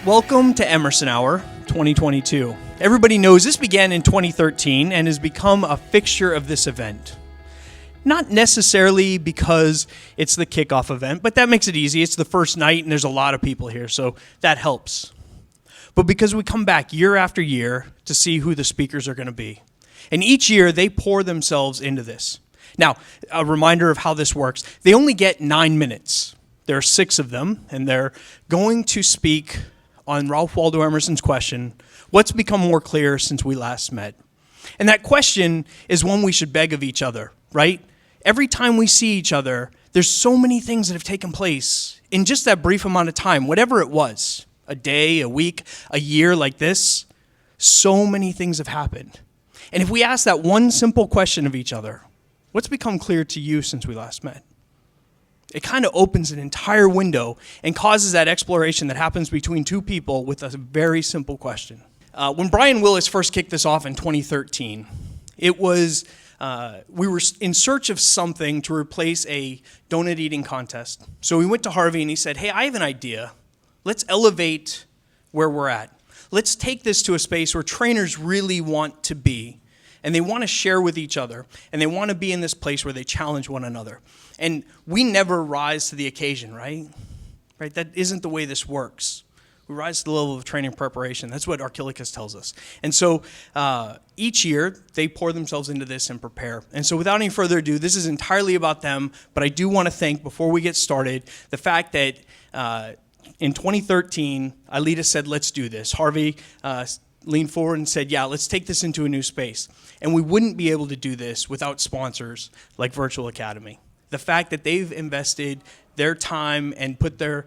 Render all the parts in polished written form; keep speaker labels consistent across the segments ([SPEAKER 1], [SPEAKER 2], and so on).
[SPEAKER 1] Welcome to Emerson Hour 2022. Everybody knows this began in 2013 and has become a fixture of this event. Not necessarily because it's the kickoff event, but that makes it easy. It's the first night and there's a lot of people here, so that helps. But because we come back year after year to see who the speakers are going to be. And each year they pour themselves into this. Now, a reminder of how this works. They only get 9 minutes. There are 6 of them, and they're going to speak on Ralph Waldo Emerson's question, what's become more clear since we last met? And that question is one we should beg of each other, right? Every time we see each other, there's so many things that have taken place in just that brief amount of time, whatever it was, a day, a week, a year like this, so many things have happened. And if we ask that one simple question of each other, what's become clear to you since we last met? It kind of opens an entire window and causes that exploration that happens between two people with a very simple question. When Brian Willis first kicked this off in 2013, it was, we were in search of something to replace a donut eating contest. So we went to Harvey and he said, hey, I have an idea. Let's elevate where we're at. Let's take this to a space where trainers really want to be. And they want to share with each other. And they want to be in this place where they challenge one another. And we never rise to the occasion, right? Right? That isn't the way this works. We rise to the level of training preparation. That's what Archilicus tells us. And so each year, they pour themselves into this and prepare. And so without any further ado, this is entirely about them. But I do want to thank, before we get started, the fact that in 2013, ILEETA said, let's do this. Harvey leaned forward and said, yeah, let's take this into a new space. And we wouldn't be able to do this without sponsors like Virtual Academy. The fact that they've invested their time and put their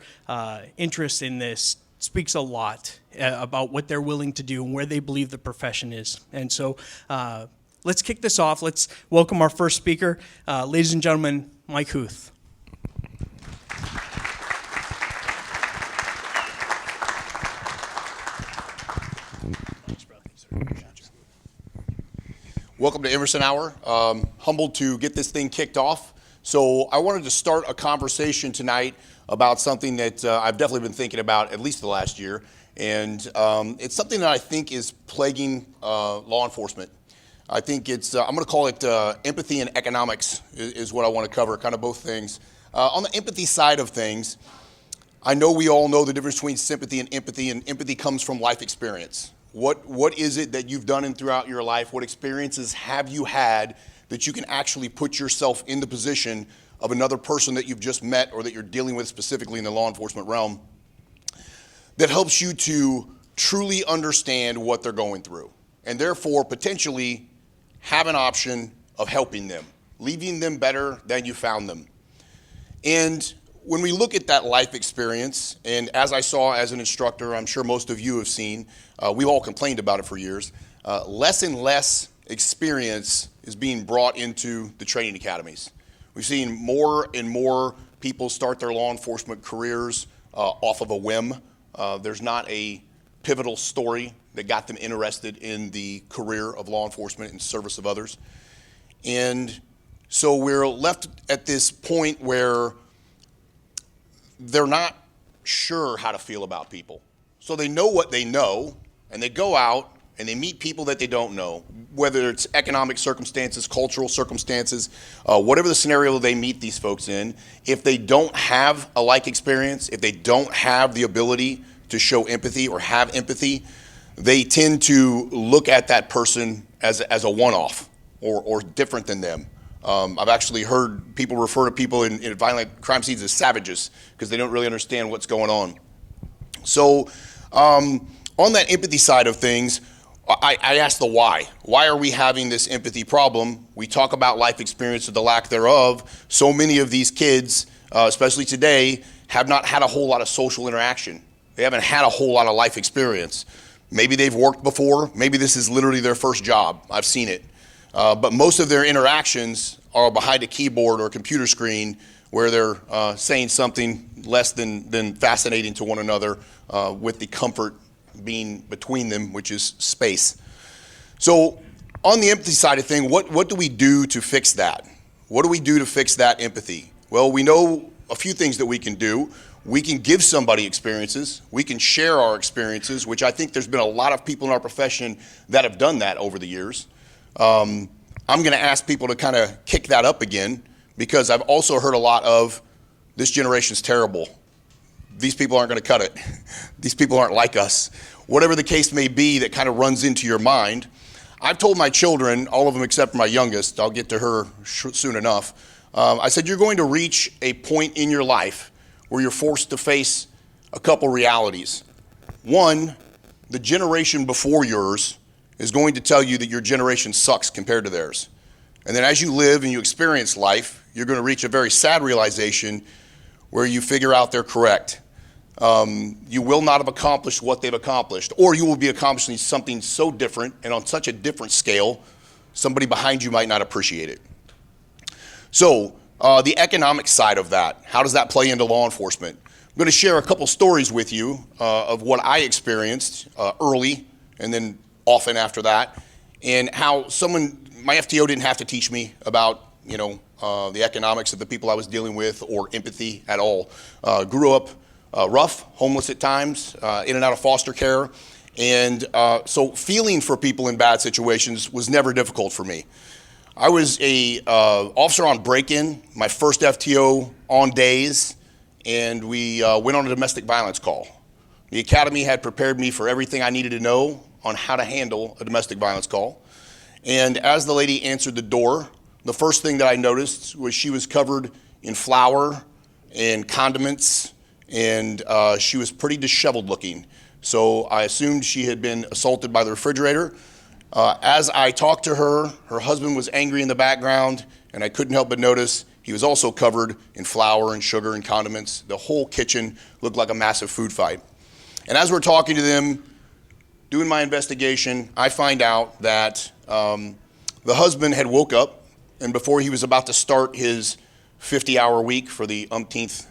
[SPEAKER 1] interest in this speaks a lot about what they're willing to do and where they believe the profession is. And so let's kick this off. Let's welcome our first speaker. Ladies and gentlemen, Mike Huth.
[SPEAKER 2] Welcome to Emerson Hour. Humbled to get this thing kicked off. So I wanted to start a conversation tonight about something that I've definitely been thinking about at least the last year. And it's something that I think is plaguing law enforcement. I think it's, I'm going to call it empathy and economics is what I want to cover, kind of both things. On the empathy side of things, I know we all know the difference between sympathy and empathy comes from life experience. What is it that you've done throughout your life? What experiences have you had that you can actually put yourself in the position of another person that you've just met or that you're dealing with specifically in the law enforcement realm that helps you to truly understand what they're going through and therefore potentially have an option of helping them, leaving them better than you found them. And when we look at that life experience, and as I saw as an instructor, I'm sure most of you have seen, we've all complained about it for years, less and less experience is being brought into the training academies. We've seen more and more people start their law enforcement careers off of a whim. There's not a pivotal story that got them interested in the career of law enforcement in service of others. And so we're left at this point where they're not sure how to feel about people. So they know what they know, and they go out and they meet people that they don't know, whether it's economic circumstances, cultural circumstances, whatever the scenario they meet these folks in. If they don't have a like experience, if they don't have the ability to show empathy or have empathy, they tend to look at that person as a one-off or different than them. I've actually heard people refer to people in violent crime scenes as savages because they don't really understand what's going on. So on that empathy side of things, I ask the why. Why are we having this empathy problem? We talk about life experience or the lack thereof. So many of these kids, especially today, have not had a whole lot of social interaction. They haven't had a whole lot of life experience. Maybe they've worked before. Maybe this is literally their first job. I've seen it. But most of their interactions are behind a keyboard or a computer screen where they're saying something less than fascinating to one another with the comfort being between them, which is space. So on the empathy side of things, what do we do to fix that? What do we do to fix that empathy? Well, we know a few things that we can do. We can give somebody experiences. We can share our experiences, which I think there's been a lot of people in our profession that have done that over the years. I'm going to ask people to kind of kick that up again, because I've also heard a lot of, this generation's terrible. These people aren't going to cut it. These people aren't like us. Whatever the case may be that kind of runs into your mind. I've told my children, all of them except for my youngest, I'll get to her soon enough, I said, you're going to reach a point in your life where you're forced to face a couple realities. One, the generation before yours is going to tell you that your generation sucks compared to theirs. And then as you live and you experience life, you're going to reach a very sad realization where you figure out they're correct. You will not have accomplished what they've accomplished, or you will be accomplishing something so different and on such a different scale, somebody behind you might not appreciate it. So, the economic side of that, how does that play into law enforcement? I'm going to share a couple stories with you of what I experienced early and then often after that, and how my FTO didn't have to teach me about, the economics of the people I was dealing with or empathy at all. Grew up rough, homeless at times, in and out of foster care, and so feeling for people in bad situations was never difficult for me. I was a officer on break-in, my first FTO on days, and we went on a domestic violence call. The academy had prepared me for everything I needed to know on how to handle a domestic violence call. And as the lady answered the door, the first thing that I noticed was she was covered in flour and condiments, and she was pretty disheveled looking. So I assumed she had been assaulted by the refrigerator. As I talked to her, her husband was angry in the background, and I couldn't help but notice he was also covered in flour and sugar and condiments. The whole kitchen looked like a massive food fight. And as we're talking to them, doing my investigation, I find out that the husband had woke up, and before he was about to start his 50-hour week for the umpteenth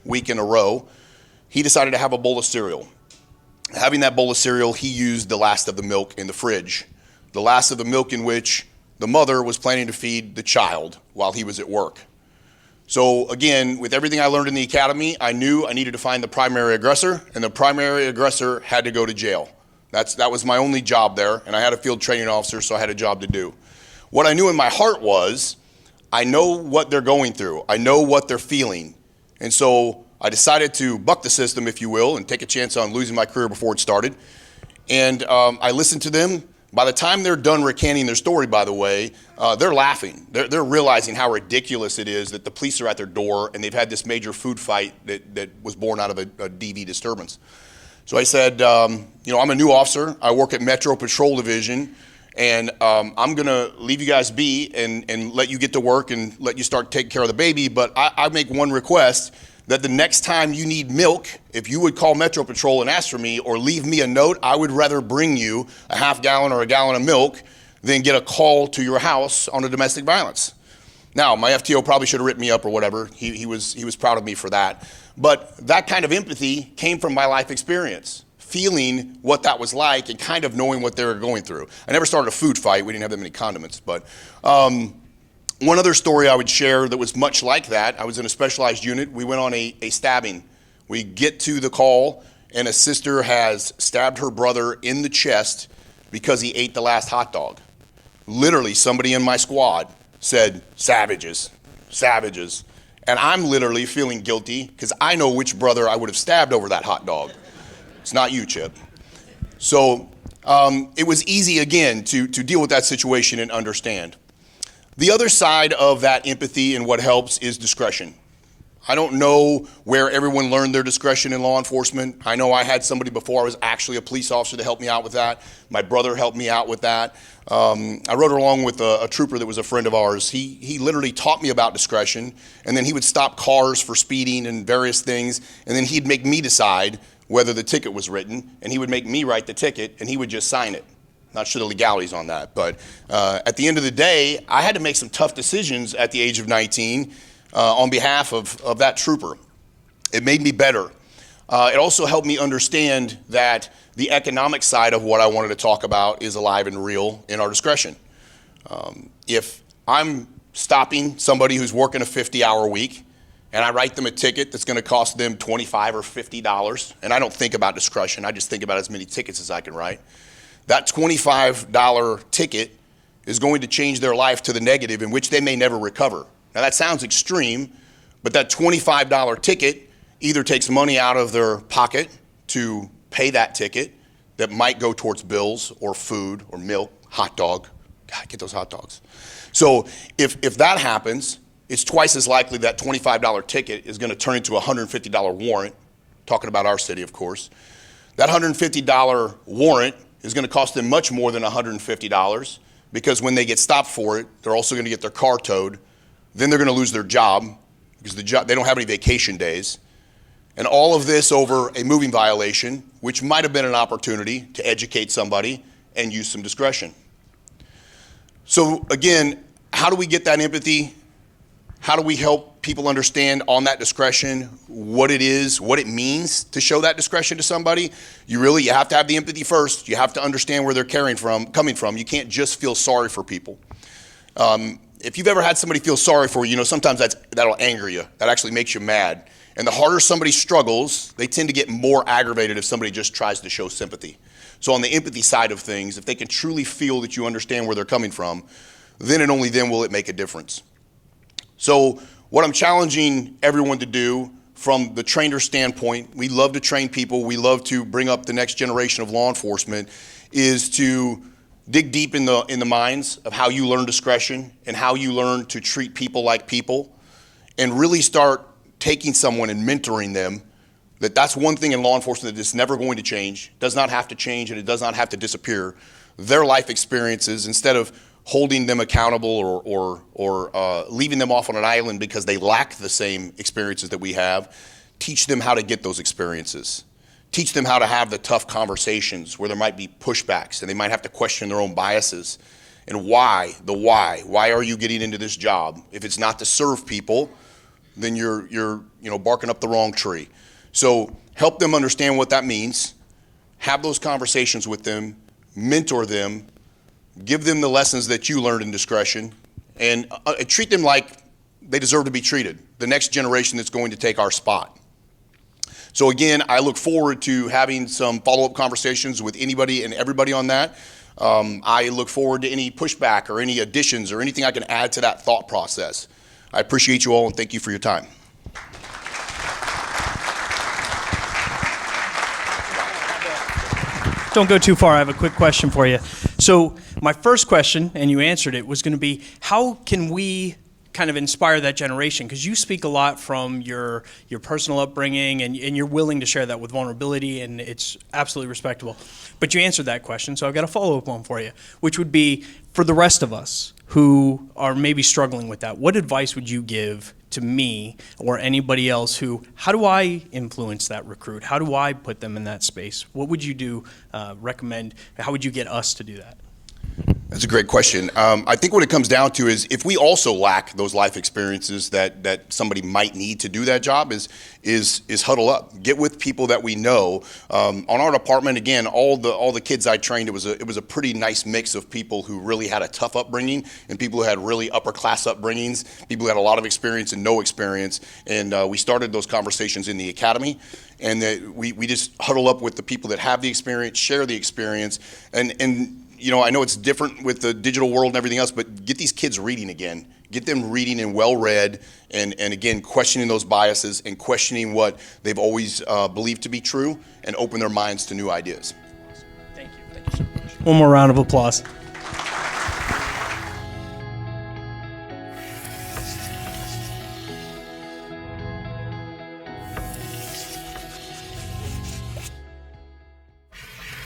[SPEAKER 2] week in a row, he decided to have a bowl of cereal. Having that bowl of cereal, he used the last of the milk in the fridge, the last of the milk in which the mother was planning to feed the child while he was at work. So again, with everything I learned in the academy, I knew I needed to find the primary aggressor, and the primary aggressor had to go to jail. That was my only job there, and I had a field training officer, so I had a job to do. What I knew in my heart was, I know what they're going through. I know what they're feeling. And so I decided to buck the system, if you will, and take a chance on losing my career before it started. And I listened to them. By the time they're done recanting their story, by the way, they're laughing. They're realizing how ridiculous it is that the police are at their door and they've had this major food fight that was born out of a DV disturbance. So I said, I'm a new officer. I work at Metro Patrol Division, and I'm going to leave you guys be and let you get to work and let you start taking care of the baby. But I make one request, that the next time you need milk, if you would call Metro Patrol and ask for me or leave me a note, I would rather bring you a half gallon or a gallon of milk than get a call to your house on a domestic violence. Now, my FTO probably should have written me up or whatever. He was proud of me for that. But that kind of empathy came from my life experience, feeling what that was like and kind of knowing what they were going through. I never started a food fight. We didn't have that many condiments. But one other story I would share that was much like that, I was in a specialized unit. We went on a stabbing. We get to the call, and a sister has stabbed her brother in the chest because he ate the last hot dog. Literally, somebody in my squad said, "Savages, savages." And I'm literally feeling guilty because I know which brother I would have stabbed over that hot dog. It's not you, Chip. So it was easy, again, to deal with that situation and understand. The other side of that empathy and what helps is discretion. I don't know where everyone learned their discretion in law enforcement. I know I had somebody before I was actually a police officer to help me out with that. My brother helped me out with that. I rode along with a trooper that was a friend of ours. He literally taught me about discretion, and then he would stop cars for speeding and various things, and then he'd make me decide whether the ticket was written, and he would make me write the ticket, and he would just sign it. Not sure the legalities on that, but at the end of the day, I had to make some tough decisions at the age of 19 on behalf of that trooper. It made me better. It also helped me understand that the economic side of what I wanted to talk about is alive and real in our discretion. If I'm stopping somebody who's working a 50-hour week and I write them a ticket that's going to cost them $25 or $50, and I don't think about discretion, I just think about as many tickets as I can write, that $25 ticket is going to change their life to the negative, in which they may never recover. Now that sounds extreme, but that $25 ticket either takes money out of their pocket to pay that ticket that might go towards bills or food or milk, hot dog. God, get those hot dogs. So if that happens, it's twice as likely that $25 ticket is going to turn into a $150 warrant, talking about our city, of course. That $150 warrant is going to cost them much more than $150, because when they get stopped for it, they're also going to get their car towed. Then they're going to lose their job, because they don't have any vacation days. And all of this over a moving violation, which might have been an opportunity to educate somebody and use some discretion. So again, how do we get that empathy? How do we help people understand on that discretion what it is, what it means to show that discretion to somebody? You have to have the empathy first. You have to understand where they're coming from. You can't just feel sorry for people. If you've ever had somebody feel sorry for you, sometimes that'll anger you. That actually makes you mad. And the harder somebody struggles, they tend to get more aggravated if somebody just tries to show sympathy. So on the empathy side of things, if they can truly feel that you understand where they're coming from, then and only then will it make a difference. So what I'm challenging everyone to do from the trainer standpoint, we love to train people, we love to bring up the next generation of law enforcement, is to dig deep in the minds of how you learn discretion and how you learn to treat people like people, and really start taking someone and mentoring them. That's one thing in law enforcement that is never going to change, does not have to change, and it does not have to disappear. Their life experiences, instead of holding them accountable or leaving them off on an island because they lack the same experiences that we have, teach them how to get those experiences. Teach them how to have the tough conversations where there might be pushbacks and they might have to question their own biases. And why. Why are you getting into this job? If it's not to serve people, then you're barking up the wrong tree. So help them understand what that means. Have those conversations with them, mentor them, give them the lessons that you learned in discretion, and treat them like they deserve to be treated, the next generation that's going to take our spot. So again, I look forward to having some follow-up conversations with anybody and everybody on that. I look forward to any pushback or any additions or anything I can add to that thought process. I appreciate you all, and thank you for your time.
[SPEAKER 1] Don't go too far. I have a quick question for you. So my first question, and you answered it, was going to be, how can we kind of inspire that generation? Because you speak a lot from your personal upbringing, and you're willing to share that with vulnerability, and it's absolutely respectable. But you answered that question, so I've got a follow-up one for you, which would be, for the rest of us who are maybe struggling with that, what advice would you give to me or anybody else how do I influence that recruit? How do I put them in that space? What would you recommend? How would you get us to do that?
[SPEAKER 2] That's a great question. I think what it comes down to is, if we also lack those life experiences that somebody might need to do that job, is huddle up. Get with people that we know. On our department, again, all the kids I trained, it was a pretty nice mix of people who really had a tough upbringing and people who had really upper class upbringings, people who had a lot of experience and no experience. And we started those conversations in the academy, and we just huddle up with the people that have the experience, share the experience, and I know it's different with the digital world and everything else, but get these kids reading again. Get them reading and well-read, and again, questioning those biases and questioning what they've always believed to be true, and open their minds to new ideas.
[SPEAKER 1] Awesome. Thank you. Thank you so much. One more round of applause.